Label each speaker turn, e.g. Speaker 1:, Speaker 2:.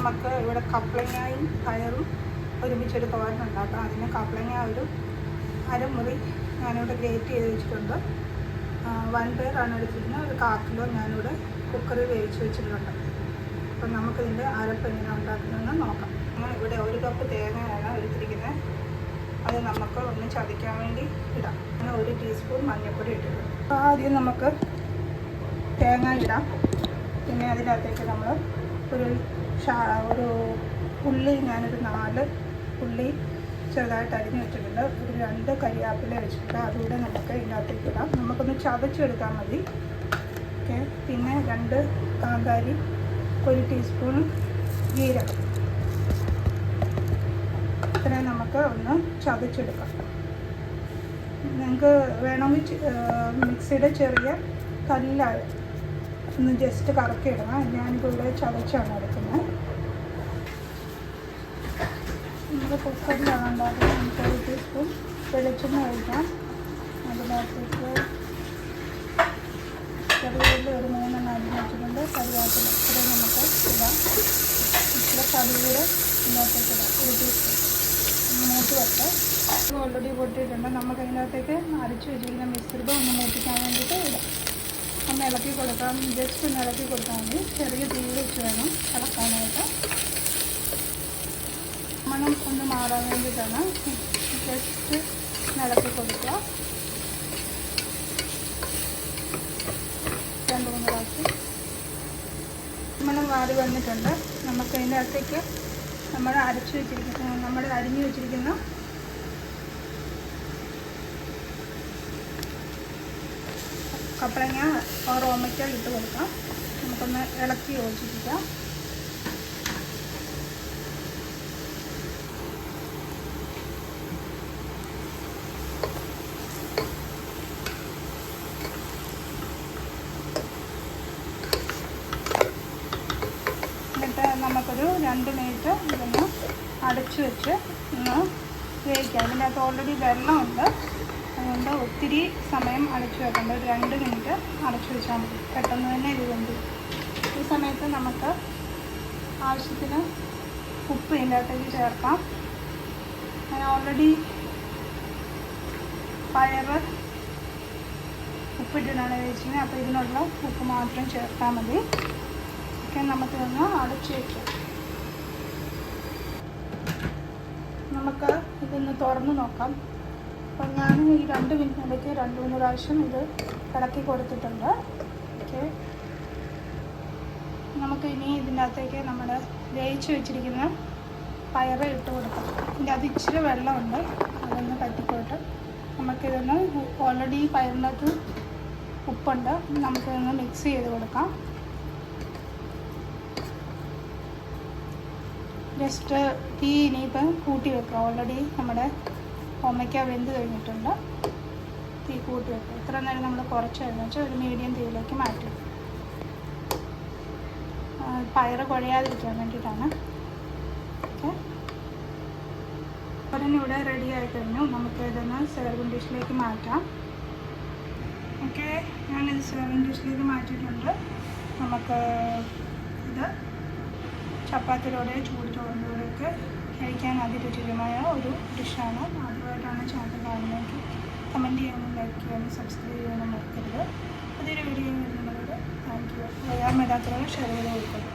Speaker 1: നമുക്ക് ഇവിടെ കപ്ലങ്ങയും പയറും ഒരുമിച്ചൊരു തോരൻ ഉണ്ടാക്കാം. അതിന് കപ്ലങ്ങ ഒരു അരമുറി ഞാനിവിടെ ഗ്രേറ്റ് ചെയ്ത് വെച്ചിട്ടുണ്ട്. വൻപയറാണ് എടുത്തിരുന്നത്. ഒരു 1/4 കിലോ ഞാനിവിടെ കുക്കറിൽ വേവിച്ച് വെച്ചിട്ടുണ്ട്. അപ്പം നമുക്കിതിൻ്റെ അരപ്പ് എങ്ങനെ ഉണ്ടാക്കുന്നതെന്ന് നോക്കാം. ഇവിടെ 1 കപ്പ് തേങ്ങയാണ് എടുത്തിരിക്കുന്നത്. അത് നമുക്ക് ഒന്ന് ചതയ്ക്കാൻ വേണ്ടി ഇടാം. അങ്ങനെ 1 ടീസ്പൂൺ മഞ്ഞൾപ്പൊടി ഇട്ടിട്ടുണ്ട്. അപ്പോൾ ആദ്യം നമുക്ക് തേങ്ങ ഇടാം. പിന്നെ അതിനകത്തേക്ക് നമ്മൾ ഒരു ഉള്ളി, ഞാനൊരു 4 ഉള്ളി ചെറുതായിട്ട് അരിഞ്ഞ് വെച്ചിട്ടുണ്ട്. ഒരു 2 കരിയാപ്പില വെച്ചിട്ട് അതുകൂടെ നമുക്ക് ഇതിനകത്തേക്ക് ഇടാം. നമുക്കൊന്ന് ചതച്ചെടുത്താൽ മതി. ഓക്കെ. പിന്നെ 2 കാന്താരി, 1 ടീസ്പൂൺ ജീരകം, ഇത്രയും നമുക്ക് ഒന്ന് ചതച്ചെടുക്കാം. നിങ്ങൾക്ക് വേണമെങ്കിൽ മിക്സിയുടെ ചെറിയ കല്ലായ ഒന്ന് ജസ്റ്റ് കറക്കി ഇടണം. ഞാനിപ്പോൾ ഇവിടെ ചതച്ചാണ് എടുക്കുന്നത്. നമുക്ക് കുക്കറിലാണ് ഉണ്ടാക്കുന്നത്. നമുക്ക് 1 ടീസ്പൂൺ വെളിച്ചെണ്ണ ഒഴിക്കാം. അതിനകത്തേക്ക് ചെറിയ ഒരു 3 എണ്ണം അരിഞ്ഞ് വെച്ചിട്ടുണ്ട്. കറിവേപ്പില ഇത്രയും നമുക്ക് ഇടാം. ഇച്ചിരി കടുകൂടെ ഇതിനകത്തേക്ക് ഇടാം. 1 ടീസ്പൂൺ മൂത്ത് വെച്ച് ഓൾറെഡി പൊട്ടിയിട്ടുണ്ട്. നമുക്ക് അതിനകത്തേക്ക് അരച്ച് വെച്ചിരിക്കുന്ന മിശ്രിതം ഒന്ന് മൂപ്പിക്കാൻ വേണ്ടിയിട്ട് ഇടാം. ഒന്ന് ഇളക്കി കൊടുക്കാം. ജസ്റ്റ് ഒന്ന് ഇളക്കി കൊടുത്താൽ മതി. ചെറിയ തീ വെച്ച് വേണം ഇളക്കാനായിട്ട്. മണം ഒന്ന് മാറാൻ വേണ്ടിയിട്ടാണ് ജസ്റ്റ് ഇളക്കി കൊടുക്കുക. 2-3 പ്രാവശ്യം മണം മാറി വന്നിട്ടുണ്ട്. നമുക്ക് അതിൻ്റെ അകത്തേക്ക് നമ്മൾ അരിഞ്ഞു വെച്ചിരിക്കുന്ന കപ്പളങ്ങ ഓമയ്ക്ക ഇട്ട് കൊടുക്കാം. നമുക്കൊന്ന് ഇളക്കി യോജിപ്പിക്കാം. എന്നിട്ട് നമുക്കൊരു 2 മിനിറ്റ് ഇതൊന്ന് അടച്ചു വെച്ച് ഒന്ന് വേവിക്കാം. ഇതിൻ്റെ അകത്ത് ഓൾറെഡി വെള്ളമുണ്ട്. അതുകൊണ്ട് ഒത്തിരി സമയം അടച്ചു വെക്കേണ്ട. ഒരു 2 മിനിറ്റ് അടച്ചു വെച്ചാൽ മതി. പെട്ടെന്ന് തന്നെ ഇത് വെന്തു. ഈ സമയത്ത് നമുക്ക് ആവശ്യത്തിന് ഉപ്പ് ഇതിൻ്റെ അകത്തേക്ക് ചേർക്കാം. ഞാൻ ഓൾറെഡി പയർ ഉപ്പിട്ടിട്ടാണ് വേവിച്ചത്. അപ്പോൾ ഇതിനുള്ള ഉപ്പ് മാത്രം ചേർത്താൽ മതി. ഓക്കെ. നമുക്കിതൊന്ന് അടച്ചു വയ്ക്കാം. നമുക്ക് ഇതൊന്ന് തുറന്ന് നോക്കാം. അപ്പം ഞാൻ ഈ 2 മിനിറ്റിനിടയ്ക്ക് 2-3 പ്രാവശ്യം ഇത് ഇളക്കി കൊടുത്തിട്ടുണ്ട്. ഓക്കെ. നമുക്ക് ഇനി ഇതിൻ്റെ അകത്തേക്ക് നമ്മൾ വേവിച്ച് വെച്ചിരിക്കുന്ന പയറ് ഇട്ട് കൊടുക്കാം. ഇതിൻ്റെ അത് ഇച്ചിരി വെള്ളമുണ്ട്. അതൊന്ന് പറ്റിക്കോട്ട്. നമുക്കിതൊന്ന് ഓൾറെഡി പയറിനകത്ത് ഉപ്പുണ്ട്. നമുക്കിതൊന്ന് മിക്സ് ചെയ്ത് കൊടുക്കാം. ജസ്റ്റ് തീ ഇനിയിപ്പം കൂട്ടി വെക്കുക. ഓൾറെഡി നമ്മുടെ ഓമയ്ക്ക വെന്ത് കഴിഞ്ഞിട്ടുണ്ട്. തീ കൂട്ടി വെക്കുക. ഇത്ര നേരം നമ്മൾ കുറച്ച് കഴിഞ്ഞ് വെച്ചാൽ ഒരു മീഡിയം തീയിലേക്ക് മാറ്റും. പയറ് കുഴയാതിരിക്കാൻ വേണ്ടിയിട്ടാണ്. ഓക്കെ. ഇവിടെ റെഡി ആയി കഴിഞ്ഞു. നമുക്ക് ഇതൊന്ന് സെർവിങ് ഡിഷിലേക്ക് മാറ്റാം. ഓക്കെ. ഞാനിത് സെർവിങ് ഡിഷിലേക്ക് മാറ്റിയിട്ടുണ്ട്. നമുക്ക് ഇത് ചപ്പാത്തിയോടെ ചൂട് ചോറിൻ്റെയൊക്കെ കഴിക്കാൻ അതിരുചികരമായ ഒരു ഡിഷാണ്. ആദ്യമായിട്ടാണ് ചാനൽ കാണുന്നതെങ്കിൽ കമൻറ്റ് ചെയ്യാനും ലൈക്ക് ചെയ്യാനും സബ്സ്ക്രൈബ് ചെയ്യാനും മറക്കരുത്. അതൊരു വീഡിയോ വരുന്നവരോട് താങ്ക് യു. അറിയാൻ മേലാത്തവരെ ഷെയർ ചെയ്ത് കൊടുക്കരുത്.